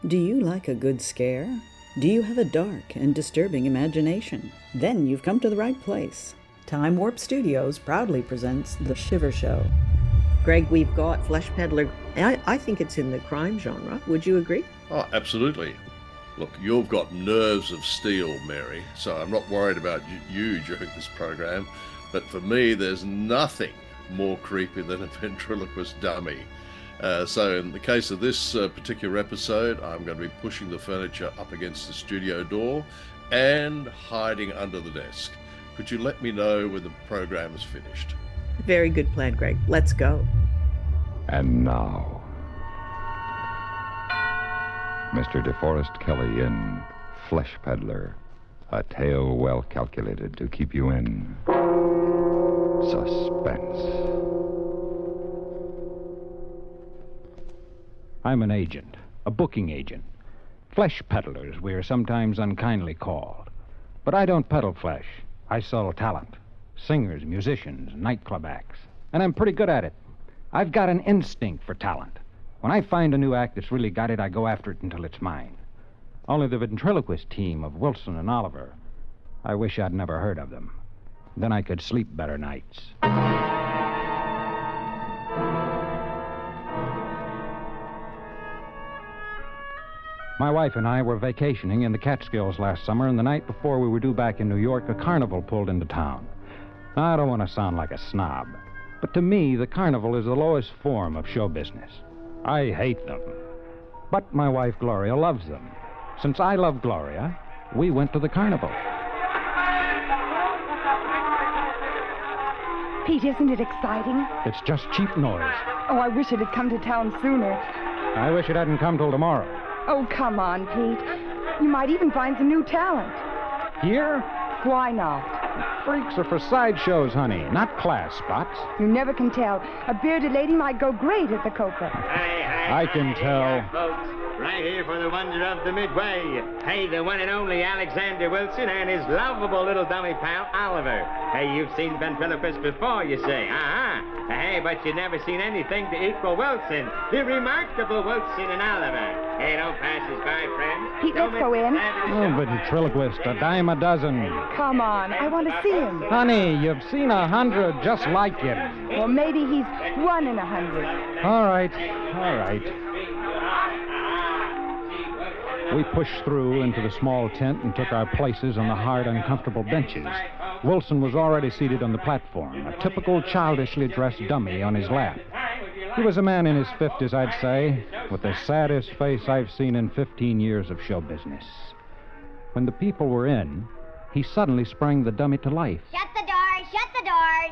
Do you like a good scare? Do you have a dark and disturbing imagination? Then you've come to the right place. Time Warp Studios proudly presents The Shiver Show. Greg, we've got Flesh Peddler. I think it's in the crime genre. Would you agree? Oh, absolutely. Look, you've got nerves of steel, Mary, so I'm not worried about you during this program. But for me, there's nothing more creepy than a ventriloquist dummy. So in the case of this particular episode, I'm going to be pushing the furniture up against the studio door and hiding under the desk. Could you let me know when the program is finished? Very good plan, Greg. Let's go. And now, Mr. Deforest Kelley in Flesh Peddler, a tale well calculated to keep you in suspense. I'm an agent, a booking agent. Flesh peddlers, we are sometimes unkindly called. But I don't peddle flesh. I sell talent. Singers, musicians, nightclub acts. And I'm pretty good at it. I've got an instinct for talent. When I find a new act that's really got it, I go after it until it's mine. Only the ventriloquist team of Wilson and Oliver, I wish I'd never heard of them. Then I could sleep better nights. My wife and I were vacationing in the Catskills last summer, and the night before we were due back in New York, a carnival pulled into town. Now, I don't want to sound like a snob, but to me, the carnival is the lowest form of show business. I hate them. But my wife, Gloria, loves them. Since I love Gloria, we went to the carnival. Pete, isn't it exciting? It's just cheap noise. Oh, I wish it had come to town sooner. I wish it hadn't come till tomorrow. Oh, come on, Pete. You might even find some new talent. Here? Why not? Freaks are for sideshows, honey, not class spots. You never can tell. A bearded lady might go great at the Copa. I can tell. Folks, right here for the wonder of the Midway. Hey, the one and only Alexander Wilson and his lovable little dummy pal, Oliver. Hey, you've seen ventriloquists before, you say. Hey, but you've never seen anything to equal Wilson. The remarkable Wilson and Oliver. Hey, don't pass us by, friends. Pete, let's go in. Oh, ventriloquist, a dime a dozen. Come on, I want to see him. Honey, you've seen 100 just like him. Well, maybe he's 1 in 100. All right. We pushed through into the small tent and took our places on the hard, uncomfortable benches. Wilson was already seated on the platform, a typical childishly dressed dummy on his lap. He was a man in his 50s, I'd say, with the saddest face I've seen in 15 years of show business. When the people were in, he suddenly sprang the dummy to life. Shut the doors, shut the doors.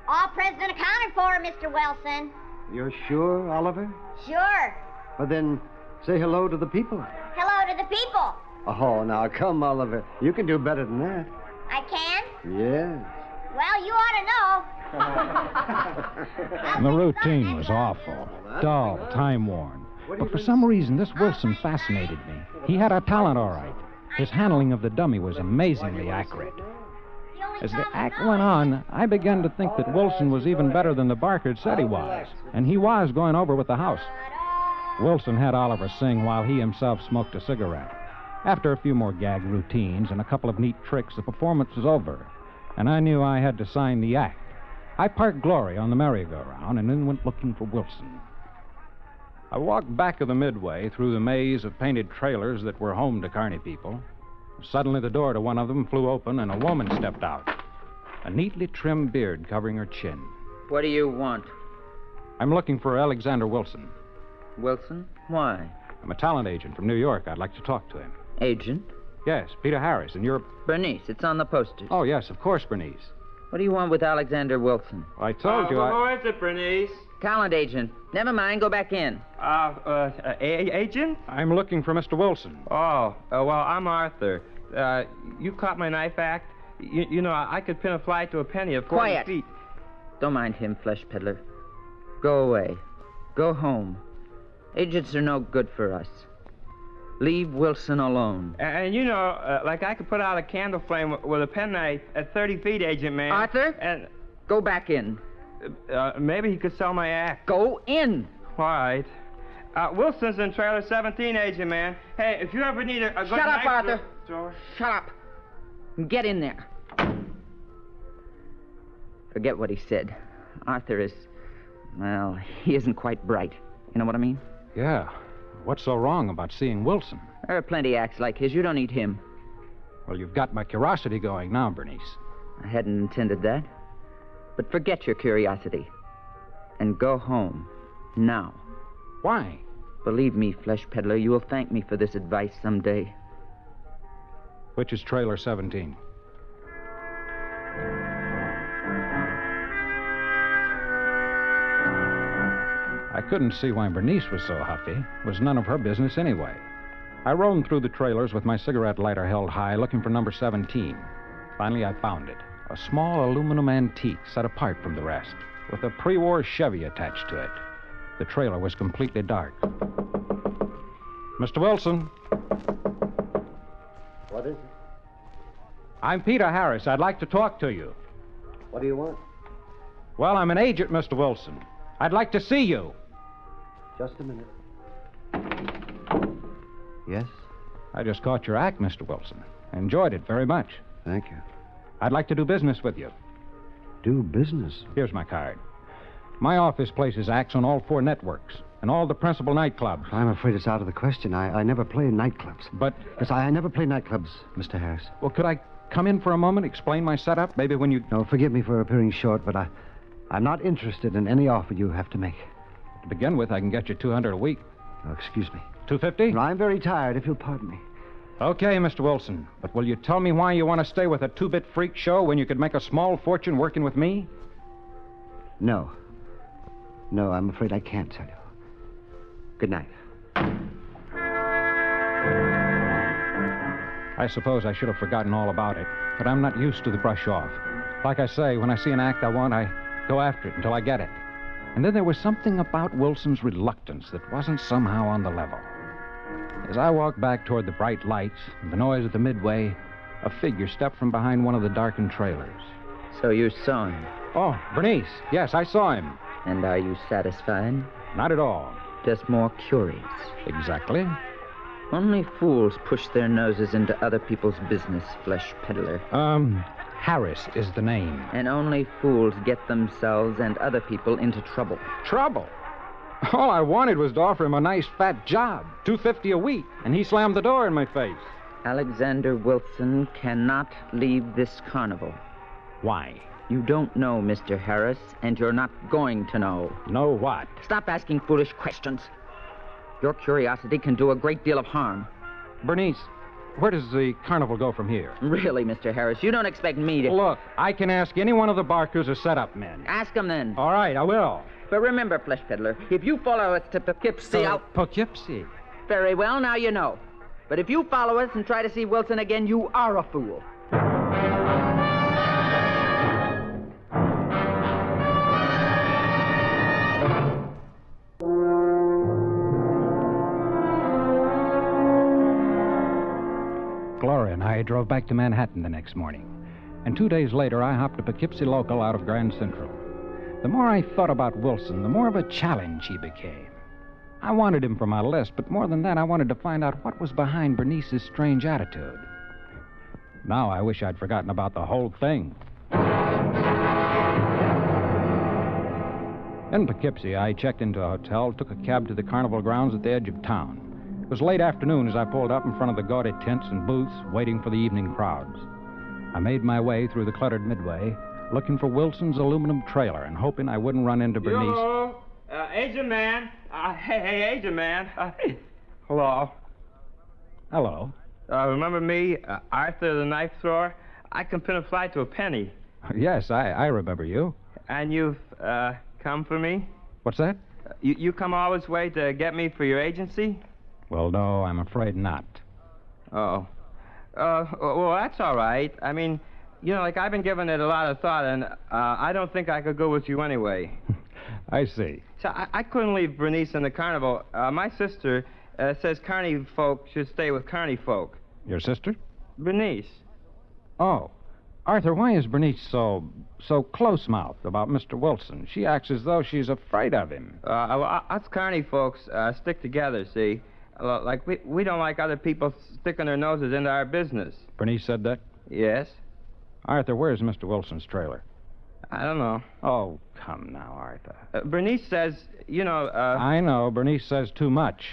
All present accounted for, Mr. Wilson. You're sure, Oliver? Sure. Well, then, say hello to the people. Hello to the people. Oh, now, come, Oliver. You can do better than that. I can? Yes. Well, you ought to know. The routine was awful, dull, time-worn. But for some reason, this Wilson fascinated me. He had a talent, all right. His handling of the dummy was amazingly accurate. As the act went on, I began to think that Wilson was even better than the Barker said he was, and he was going over with the house. Wilson had Oliver sing while he himself smoked a cigarette. After a few more gag routines and a couple of neat tricks, the performance was over, and I knew I had to sign the act. I parked Gloria on the merry-go-round and then went looking for Wilson. I walked back of the Midway through the maze of painted trailers that were home to carny people. Suddenly, the door to one of them flew open, and a woman stepped out, a neatly trimmed beard covering her chin. What do you want? I'm looking for Alexander Wilson. Wilson? Why? I'm a talent agent from New York. I'd like to talk to him. Agent? Yes, Peter Harris, and you're... Bernice, it's on the posters. Oh, yes, of course, Bernice. What do you want with Alexander Wilson? Well, I told you Who is it, Bernice? Talent agent. Never mind, go back in. Agent? I'm looking for Mr. Wilson. Well, I'm Arthur. You caught my knife act? You know, I could pin a fly to a penny of 40 Quiet. feet. Don't mind him, Flesh Peddler. Go away. Go home. Agents are no good for us. Leave Wilson alone. And you know, like I could put out a candle flame with a penknife at 30 feet, Agent Man. Arthur? And go back in. maybe he could sell my act. Go in. All right. Wilson's in trailer 17, Agent Man. Hey, if you ever need a good Shut up, knife Arthur. thrower- Shut up. Get in there. Forget what he said. Arthur is, well, he isn't quite bright. You know what I mean? Yeah. What's so wrong about seeing Wilson? There are plenty of acts like his. You don't need him. Well, you've got my curiosity going now, Bernice. I hadn't intended that. But forget your curiosity. And go home. Now. Why? Believe me, Flesh Peddler, you will thank me for this advice someday. Which is trailer 17? I couldn't see why Bernice was so huffy. It was none of her business anyway. I roamed through the trailers with my cigarette lighter held high, looking for number 17. Finally, I found it. A small aluminum antique set apart from the rest, with a pre-war Chevy attached to it. The trailer was completely dark. Mr. Wilson. What is it? I'm Peter Harris. I'd like to talk to you. What do you want? Well, I'm an agent, Mr. Wilson. I'd like to see you. Just a minute. Yes? I just caught your act, Mr. Wilson. I enjoyed it very much. Thank you. I'd like to do business with you. Do business? Here's my card. My office places acts on all 4 networks and all the principal nightclubs. I'm afraid it's out of the question. I never play nightclubs. But... Yes, I never play nightclubs, Mr. Harris. Well, could I come in for a moment, explain my setup? Maybe when you... No, forgive me for appearing short, but I'm not interested in any offer you have to make. To begin with, I can get you $200 a week. Oh, excuse me. $250? No, I'm very tired, if you'll pardon me. Okay, Mr. Wilson. But will you tell me why you want to stay with a 2-bit freak show when you could make a small fortune working with me? No. No, I'm afraid I can't tell you. Good night. I suppose I should have forgotten all about it, but I'm not used to the brush off. Like I say, when I see an act I want, I go after it until I get it. And then there was something about Wilson's reluctance that wasn't somehow on the level. As I walked back toward the bright lights and the noise at the midway, a figure stepped from behind one of the darkened trailers. So you saw him. Oh, Bernice. Yes, I saw him. And are you satisfied? Not at all. Just more curious. Exactly. Only fools push their noses into other people's business, Flesh Peddler. Harris is the name. And only fools get themselves and other people into trouble. Trouble? All I wanted was to offer him a nice fat job, $250 a week, and he slammed the door in my face. Alexander Wilson cannot leave this carnival. Why? You don't know, Mr. Harris, and you're not going to know. Know what? Stop asking foolish questions. Your curiosity can do a great deal of harm. Bernice, where does the carnival go from here? Really, Mr. Harris, you don't expect me to... Look, I can ask any one of the Barkers or setup men. Ask them then. All right, I will. But remember, Flesh Peddler, if you follow us to Poughkeepsie, Poughkeepsie? Very well, now you know. But if you follow us and try to see Wilson again, you are a fool. Gloria and I drove back to Manhattan the next morning. And 2 days later, I hopped a Poughkeepsie local out of Grand Central. The more I thought about Wilson, the more of a challenge he became. I wanted him for my list, but more than that, I wanted to find out what was behind Bernice's strange attitude. Now I wish I'd forgotten about the whole thing. In Poughkeepsie, I checked into a hotel, took a cab to the carnival grounds at the edge of town. It was late afternoon as I pulled up in front of the gaudy tents and booths, waiting for the evening crowds. I made my way through the cluttered midway, looking for Wilson's aluminum trailer and hoping I wouldn't run into Bernice. Yo, Agent Man. Hey, Agent Man. Hello. Hello. Remember me, Arthur the knife thrower? I can pin a fly to a penny. Yes, I remember you. And you've come for me? What's that? You come all this way to get me for your agency? Well, no, I'm afraid not. Oh. Well, that's all right. I mean, you know, like, I've been giving it a lot of thought, and I don't think I could go with you anyway. I see. So I couldn't leave Bernice in the carnival. My sister says carny folk should stay with carny folk. Your sister? Bernice. Oh. Arthur, why is Bernice so close-mouthed about Mr. Wilson? She acts as though she's afraid of him. Us carnie folks stick together, see? Like, we don't like other people sticking their noses into our business. Bernice said that? Yes. Arthur, where's Mr. Wilson's trailer? I don't know. Oh, come now, Arthur. Bernice says, you know, I know. Bernice says too much.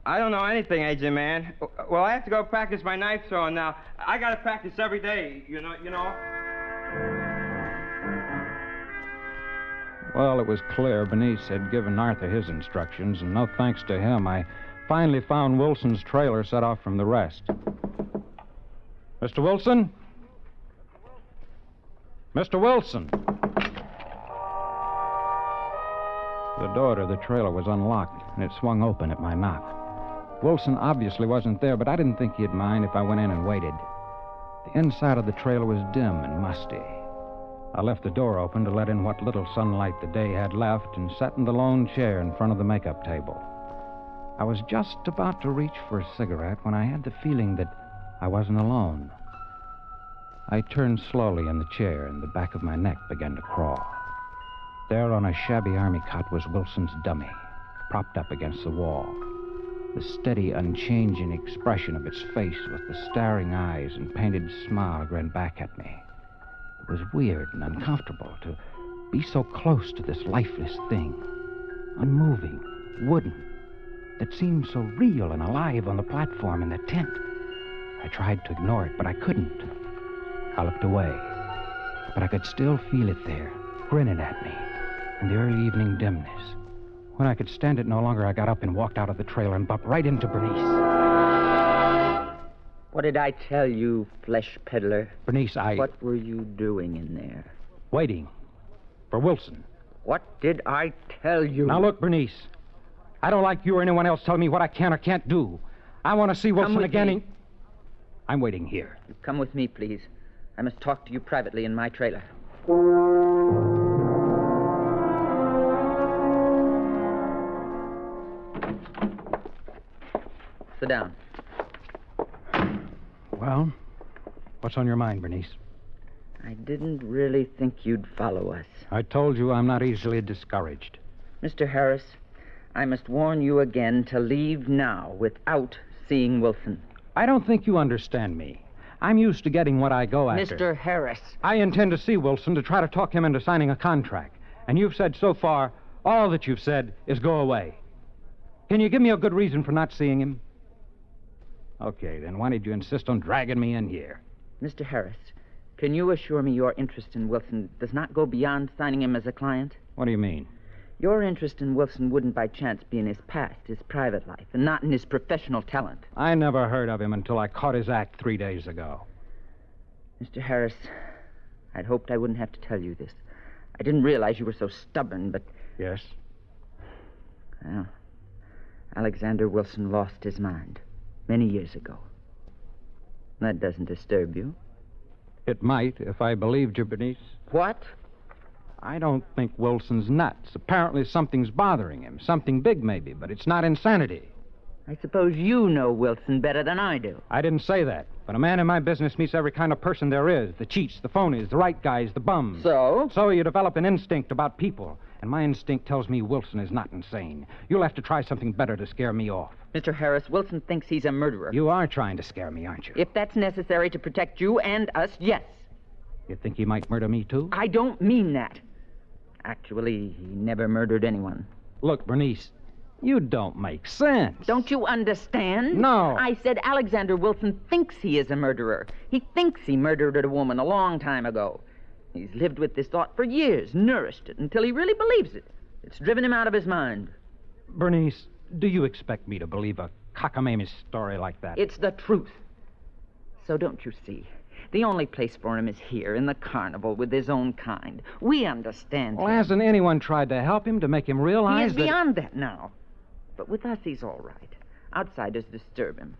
I don't know anything, Agent Man. Well, I have to go practice my knife throwing now. I got to practice every day, you know. Well, it was clear Bernice had given Arthur his instructions, and no thanks to him, I finally found Wilson's trailer set off from the rest. Mr. Wilson? Mr. Wilson! The door to the trailer was unlocked, and it swung open at my knock. Wilson obviously wasn't there, but I didn't think he'd mind if I went in and waited. The inside of the trailer was dim and musty. I left the door open to let in what little sunlight the day had left and sat in the lone chair in front of the makeup table. I was just about to reach for a cigarette when I had the feeling that I wasn't alone. I turned slowly in the chair, and the back of my neck began to crawl. There on a shabby army cot was Wilson's dummy, propped up against the wall. The steady, unchanging expression of its face with the staring eyes and painted smile grinned back at me. It was weird and uncomfortable to be so close to this lifeless thing, unmoving, wooden, that seemed so real and alive on the platform in the tent. I tried to ignore it, but I couldn't. I looked away, but I could still feel it there, grinning at me in the early evening dimness. When I could stand it no longer, I got up and walked out of the trailer and bumped right into Bernice. What did I tell you, Flesh Peddler? Bernice, What were you doing in there? Waiting. For Wilson. What did I tell you? Now look, Bernice. I don't like you or anyone else telling me what I can or can't do. I want to see Wilson again. I'm waiting here. You come with me, please. I must talk to you privately in my trailer. Sit down. Well, what's on your mind, Bernice? I didn't really think you'd follow us. I told you I'm not easily discouraged. Mr. Harris, I must warn you again to leave now without seeing Wilson. I don't think you understand me. I'm used to getting what I go after. Mr. Harris. I intend to see Wilson to try to talk him into signing a contract. And you've said so far, all that you've said is go away. Can you give me a good reason for not seeing him? Okay, then why did you insist on dragging me in here? Mr. Harris, can you assure me your interest in Wilson does not go beyond signing him as a client? What do you mean? Your interest in Wilson wouldn't by chance be in his past, his private life, and not in his professional talent. I never heard of him until I caught his act 3 days ago. Mr. Harris, I'd hoped I wouldn't have to tell you this. I didn't realize you were so stubborn, but... Yes? Well, Alexander Wilson lost his mind many years ago. That doesn't disturb you? It might, if I believed you, Bernice. What? I don't think Wilson's nuts. Apparently something's bothering him. Something big, maybe, but it's not insanity. I suppose you know Wilson better than I do. I didn't say that. But a man in my business meets every kind of person there is. The cheats, the phonies, the right guys, the bums. So? So you develop an instinct about people. And my instinct tells me Wilson is not insane. You'll have to try something better to scare me off. Mr. Harris, Wilson thinks he's a murderer. You are trying to scare me, aren't you? If that's necessary to protect you and us, yes. You think he might murder me, too? I don't mean that. Actually, he never murdered anyone. Look, Bernice, you don't make sense. Don't you understand? No. I said Alexander Wilson thinks he is a murderer. He thinks he murdered a woman a long time ago. He's lived with this thought for years, nourished it, until he really believes it. It's driven him out of his mind. Bernice, do you expect me to believe a cockamamie story like that? It's the truth. So don't you see? The only place for him is here, in the carnival, with his own kind. We understand Well, him. hasn't anyone tried to help him, to make him realize He is that... beyond that now. But with us, he's all right. Outsiders disturb him.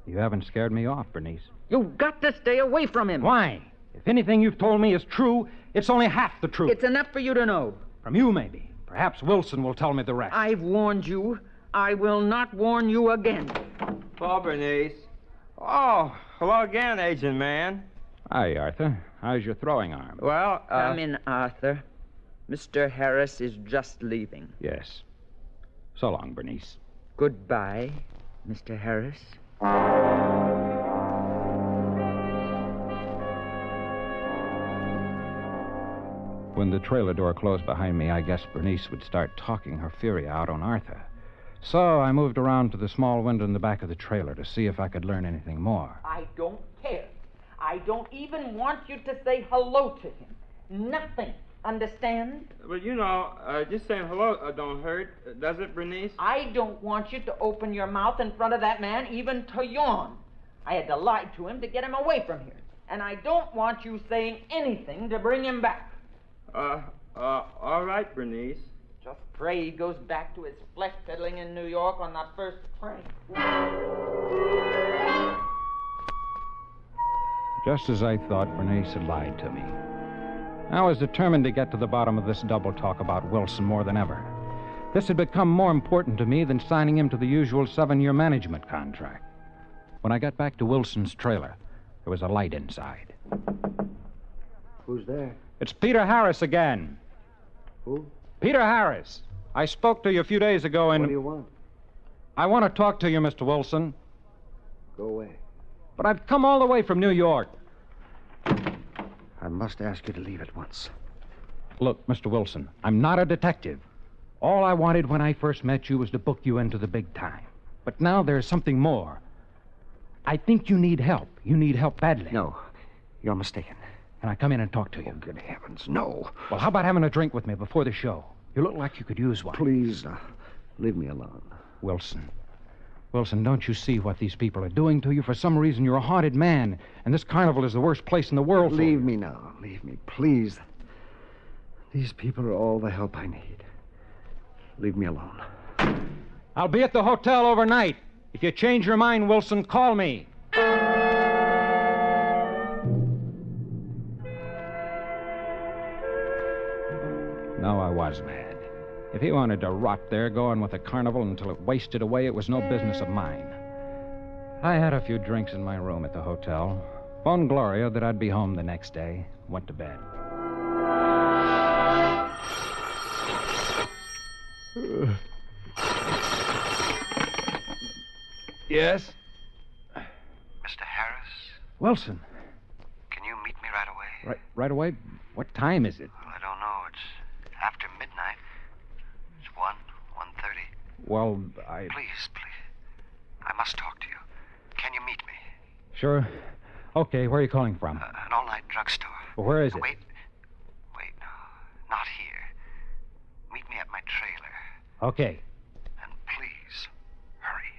You haven't scared me off, Bernice. You've got to stay away from him. Why? If anything you've told me is true, it's only half the truth. It's enough for you to know. From you, maybe. Perhaps Wilson will tell me the rest. I've warned you. I will not warn you again. Hello, Bernice. Oh, hello again, Agent Man. Hi, Arthur. How's your throwing arm? Well, Come in, Arthur. Mr. Harris is just leaving. Yes. So long, Bernice. Goodbye, Mr. Harris. When the trailer door closed behind me, I guessed Bernice would start talking her fury out on Arthur. So I moved around to the small window in the back of the trailer to see if I could learn anything more. I don't care. I don't even want you to say hello to him. Nothing. Understand? But just saying hello don't hurt, does it, Bernice? I don't want you to open your mouth in front of that man, even to yawn. I had to lie to him to get him away from here. And I don't want you saying anything to bring him back. All right, Bernice. Just pray he goes back to his flesh peddling in New York on that first train. Just as I thought, Bernice had lied to me. I was determined to get to the bottom of this double talk about Wilson more than ever. This had become more important to me than signing him to the usual 7-year management contract. When I got back to Wilson's trailer, there was a light inside. Who's there? It's Peter Harris again. Who? Peter Harris. I spoke to you a few days ago and... What do you want? I want to talk to you, Mr. Wilson. Go away. But I've come all the way from New York. I must ask you to leave at once. Look, Mr. Wilson, I'm not a detective. All I wanted when I first met you was to book you into the big time. But now there's something more. I think you need help. You need help badly. No, you're mistaken. Can I come in and talk to you? Oh, good heavens, no. Well, how about having a drink with me before the show? You look like you could use one. Please, leave me alone. Wilson, don't you see what these people are doing to you? For some reason, you're a haunted man, and this carnival is the worst place in the world for you. Leave me now. Leave me, please. These people are all the help I need. Leave me alone. I'll be at the hotel overnight. If you change your mind, Wilson, call me. No, I was mad. If he wanted to rot there going with the carnival until it wasted away, it was no business of mine. I had a few drinks in my room at the hotel, phoned Gloria that I'd be home the next day, went to bed. Yes? Mr. Harris? Wilson. Can you meet me right away? Right away? What time is it? Well, I don't know. It's after midnight. It's 1:30. Well, Please. I must talk to you. Can you meet me? Sure. Okay, where are you calling from? An all-night drugstore. Well, where is it? Wait, no. Not here. Meet me at my trailer. Okay. And please, hurry.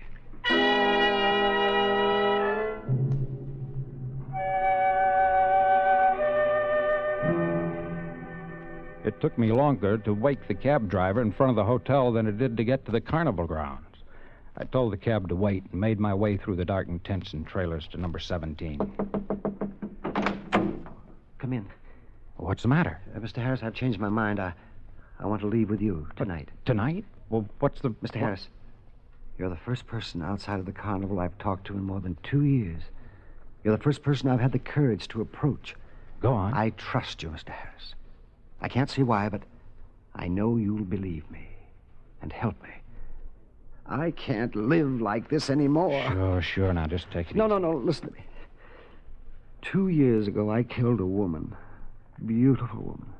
It took me longer to wake the cab driver in front of the hotel than it did to get to the carnival grounds. I told the cab to wait and made my way through the darkened tents and trailers to number 17. Come in. What's the matter? Mr. Harris, I've changed my mind. I want to leave with you tonight. Tonight? Well, what's the... Mr. Harris, you're the first person outside of the carnival I've talked to in more than 2 years. You're the first person I've had the courage to approach. Go on. I trust you, Mr. Harris. I can't see why, but I know you'll believe me and help me. I can't live like this anymore. Sure. Now, just take it No, easy. no. Listen to me. 2 years ago, I killed a woman. A beautiful woman.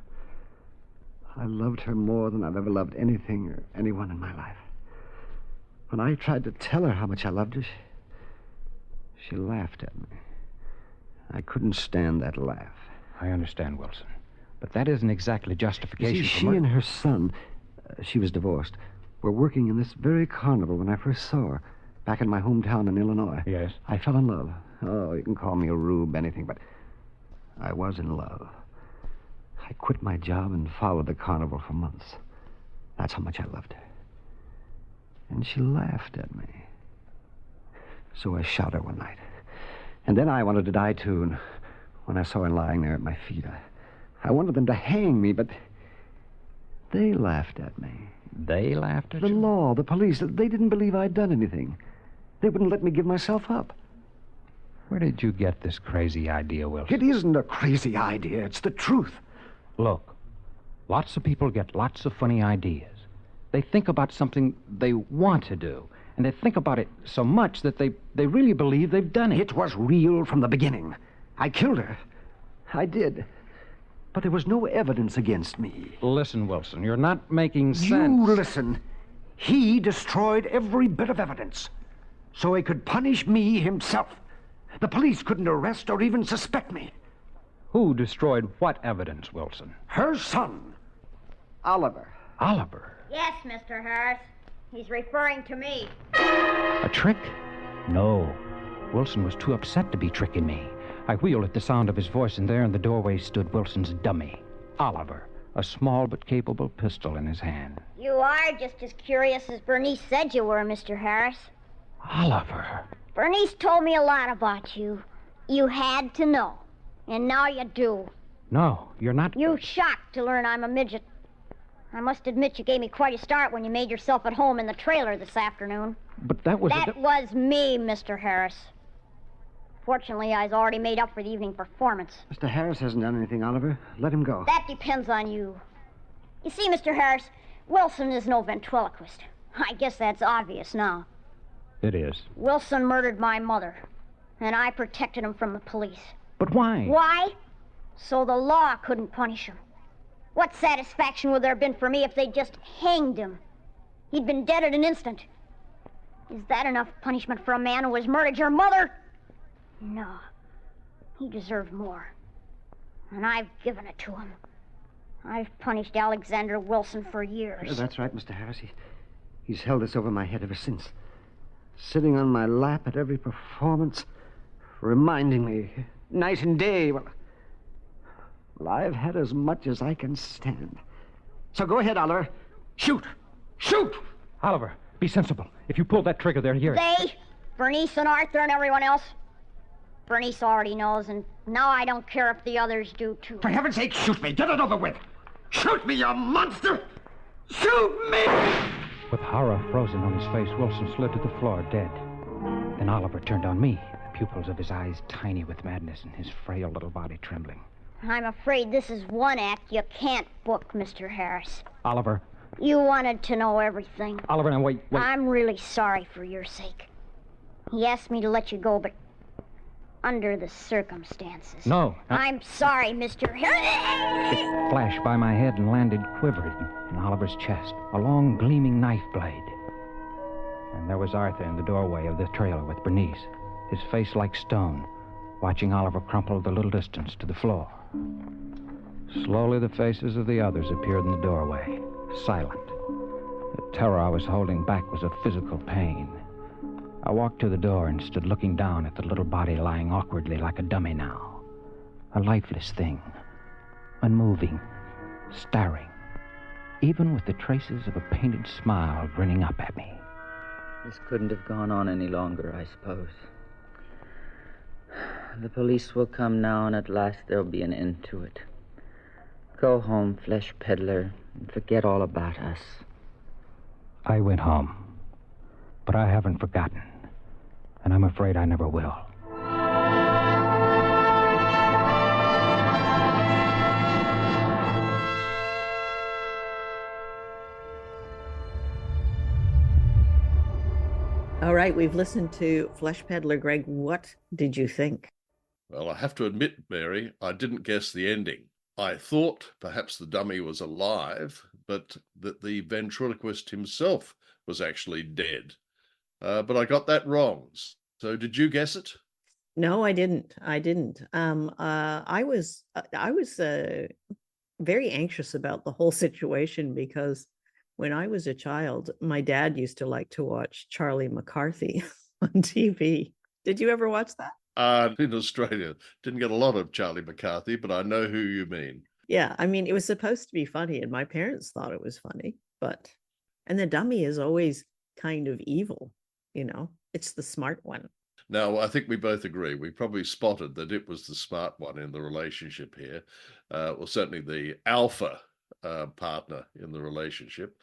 I loved her more than I've ever loved anything or anyone in my life. When I tried to tell her how much I loved her, she laughed at me. I couldn't stand that laugh. I understand, Wilson. But that isn't exactly justification You see, for she murder. and her son, she was divorced, were working in this very carnival when I first saw her, back in my hometown in Illinois. Yes? I fell in love. Oh, you can call me a rube, anything, but I was in love. I quit my job and followed the carnival for months. That's how much I loved her. And she laughed at me. So I shot her one night. And then I wanted to die, too. And when I saw her lying there at my feet, I wanted them to hang me, but they laughed at me. They laughed at The you? law, the police, they didn't believe I'd done anything. They wouldn't let me give myself up. Where did you get this crazy idea, Wilson? It isn't a crazy idea. It's the truth. Look, lots of people get lots of funny ideas. They think about something they want to do, and they think about it so much that they really believe they've done it. It was real from the beginning. I killed her. I did. But there was no evidence against me. Listen, Wilson, you're not making sense. You listen. He destroyed every bit of evidence so he could punish me himself. The police couldn't arrest or even suspect me. Who destroyed what evidence, Wilson? Her son, Oliver. Oliver? Yes, Mr. Harris. He's referring to me. A trick? No. Wilson was too upset to be tricking me. I wheeled at the sound of his voice, and there in the doorway stood Wilson's dummy, Oliver, a small but capable pistol in his hand. You are just as curious as Bernice said you were, Mr. Harris. Oliver. Bernice told me a lot about you. You had to know. And now you do. No, you're not... You're shocked to learn I'm a midget. I must admit you gave me quite a start when you made yourself at home in the trailer this afternoon. But that was... That was me, Mr. Harris. Fortunately, I was already made up for the evening performance. Mr. Harris hasn't done anything, Oliver. Let him go. That depends on you. You see, Mr. Harris, Wilson is no ventriloquist. I guess that's obvious now. It is. Wilson murdered my mother, and I protected him from the police. But why? Why? So the law couldn't punish him. What satisfaction would there have been for me if they'd just hanged him? He'd been dead in an instant. Is that enough punishment for a man who has murdered your mother? No. He deserved more. And I've given it to him. I've punished Alexander Wilson for years. That's right, Mr. Harris. He's held this over my head ever since. Sitting on my lap at every performance, reminding me, night and day. Well, I've had as much as I can stand. So go ahead, Oliver. Shoot! Shoot! Oliver, be sensible. If you pull that trigger, they'll hear it. They? Bernice and Arthur and everyone else? Bernice already knows, and now I don't care if the others do, too. For heaven's sake, shoot me. Get it over with. Shoot me, you monster! Shoot me! With horror frozen on his face, Wilson slid to the floor, dead. Then Oliver turned on me, the pupils of his eyes tiny with madness and his frail little body trembling. I'm afraid this is one act you can't book, Mr. Harris. Oliver. You wanted to know everything. Oliver, now wait. I'm really sorry for your sake. He asked me to let you go, but under the circumstances. No. I'm sorry, Mr. Harris. It flashed by my head and landed quivering in Oliver's chest, a long, gleaming knife blade. And there was Arthur in the doorway of the trailer with Bernice, his face like stone, watching Oliver crumple the little distance to the floor. Slowly, the faces of the others appeared in the doorway, silent. The terror I was holding back was a physical pain. I walked to the door and stood looking down at the little body lying awkwardly like a dummy now. A lifeless thing, unmoving, staring, even with the traces of a painted smile grinning up at me. This couldn't have gone on any longer, I suppose. The police will come now, and at last there'll be an end to it. Go home, Flesh Peddler, and forget all about us. I went home, but I haven't forgotten, and I'm afraid I never will. All right, we've listened to Flesh Peddler. Greg, what did you think? Well, I have to admit, Mary, I didn't guess the ending. I thought perhaps the dummy was alive, but that the ventriloquist himself was actually dead. But I got that wrong. So did you guess it? No, I didn't. I was very anxious about the whole situation because when I was a child, my dad used to like to watch Charlie McCarthy on TV. Did you ever watch that? In Australia. Didn't get a lot of Charlie McCarthy, but I know who you mean. Yeah, I mean, it was supposed to be funny, and my parents thought it was funny, and the dummy is always kind of evil, it's the smart one. Now, I think we both agree. We probably spotted that it was the smart one in the relationship here. Well, certainly the alpha partner in the relationship.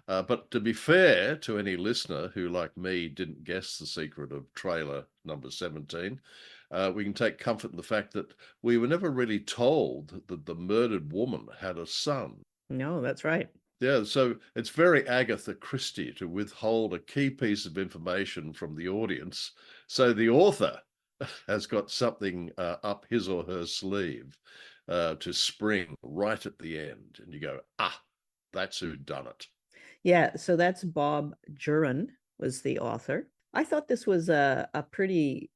But to be fair to any listener who, like me, didn't guess the secret of trailer number 17, we can take comfort in the fact that we were never really told that the murdered woman had a son. No, that's right. Yeah, so it's very Agatha Christie to withhold a key piece of information from the audience. So the author has got something up his or her sleeve to spring right at the end. And you go, that's who done it. Yeah, so that's Bob Juran was the author. I thought this was a pretty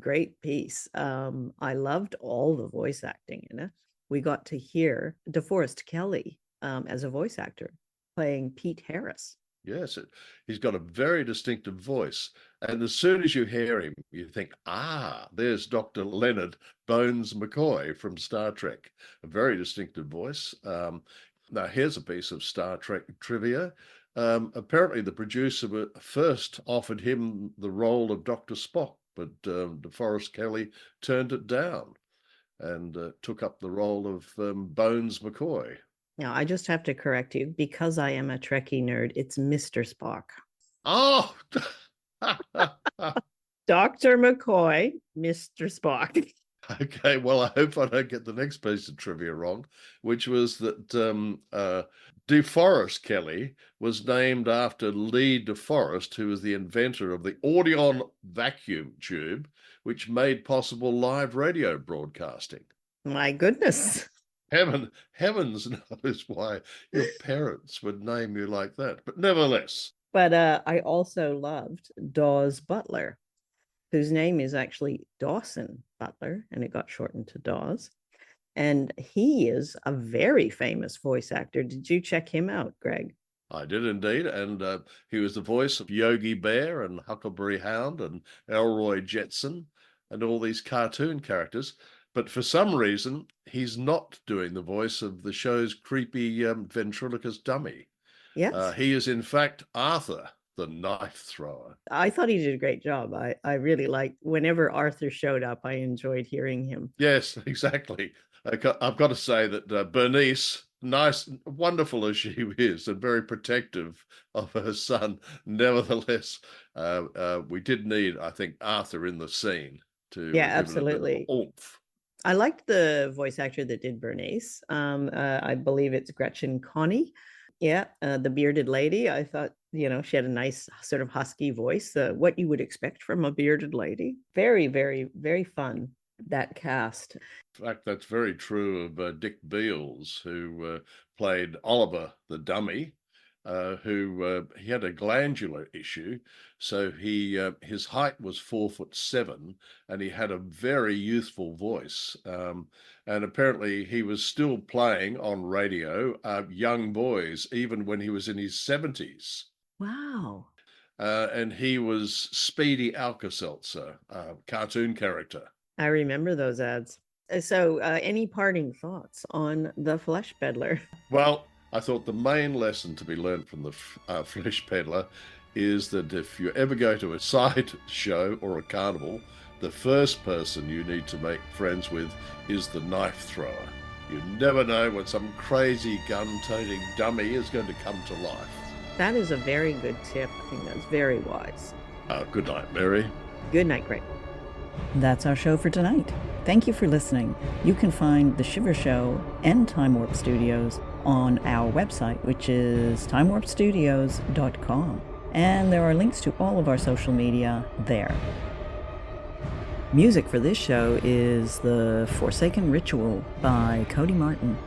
great piece. I loved all the voice acting in it. We got to hear Deforest Kelley as a voice actor playing Pete Harris. Yes, he's got a very distinctive voice. And as soon as you hear him, you think, there's Dr. Leonard Bones McCoy from Star Trek. A very distinctive voice. Now, here's a piece of Star Trek trivia. Apparently, the producer first offered him the role of Dr. Spock, but Deforest Kelley turned it down and took up the role of Bones McCoy. Now, I just have to correct you. Because I am a Trekkie nerd, it's Mr. Spock. Oh! Dr. McCoy, Mr. Spock. Okay, well, I hope I don't get the next piece of trivia wrong, which was that Deforest Kelley was named after Lee Deforest, who was the inventor of the Audion vacuum tube, which made possible live radio broadcasting. My goodness. Heavens knows why your parents would name you like that, but nevertheless. But I also loved Dawes Butler, whose name is actually Dawson Butler, and it got shortened to Dawes. And he is a very famous voice actor. Did you check him out, Greg? I did indeed, and he was the voice of Yogi Bear and Huckleberry Hound and Elroy Jetson and all these cartoon characters. But for some reason, he's not doing the voice of the show's creepy ventriloquist dummy. Yes. He is, in fact, Arthur, the knife thrower. I thought he did a great job. I really liked, whenever Arthur showed up, I enjoyed hearing him. Yes, exactly. I've got to say that Bernice, nice, wonderful as she is, and very protective of her son, nevertheless, we did need, I think, Arthur in the scene to Yeah, give it a bit of absolutely. oomph. I liked the voice actor that did Bernice. I believe it's Gretchen Connie. Yeah, the bearded lady. I thought, she had a nice sort of husky voice, what you would expect from a bearded lady. Very, very, very fun, that cast. In fact, that's very true of Dick Beals, who played Oliver the dummy, who he had a glandular issue, so his height was 4'7", and he had a very youthful voice, and apparently he was still playing on radio young boys even when he was in his 70s. Wow. And he was Speedy Alka-Seltzer, cartoon character. I remember those ads. So any parting thoughts on the Flesh Peddler? Well, I thought the main lesson to be learned from the Flesh Peddler is that if you ever go to a side show or a carnival, the first person you need to make friends with is the knife thrower. You never know when some crazy gun-toting dummy is going to come to life. That is a very good tip. I think that's very wise. Good night, Mary. Good night, Greg. That's our show for tonight. Thank you for listening. You can find The Shiver Show and Time Warp Studios on our website, which is timewarpstudios.com. And there are links to all of our social media there. Music for this show is The Forsaken Ritual by Cody Martin.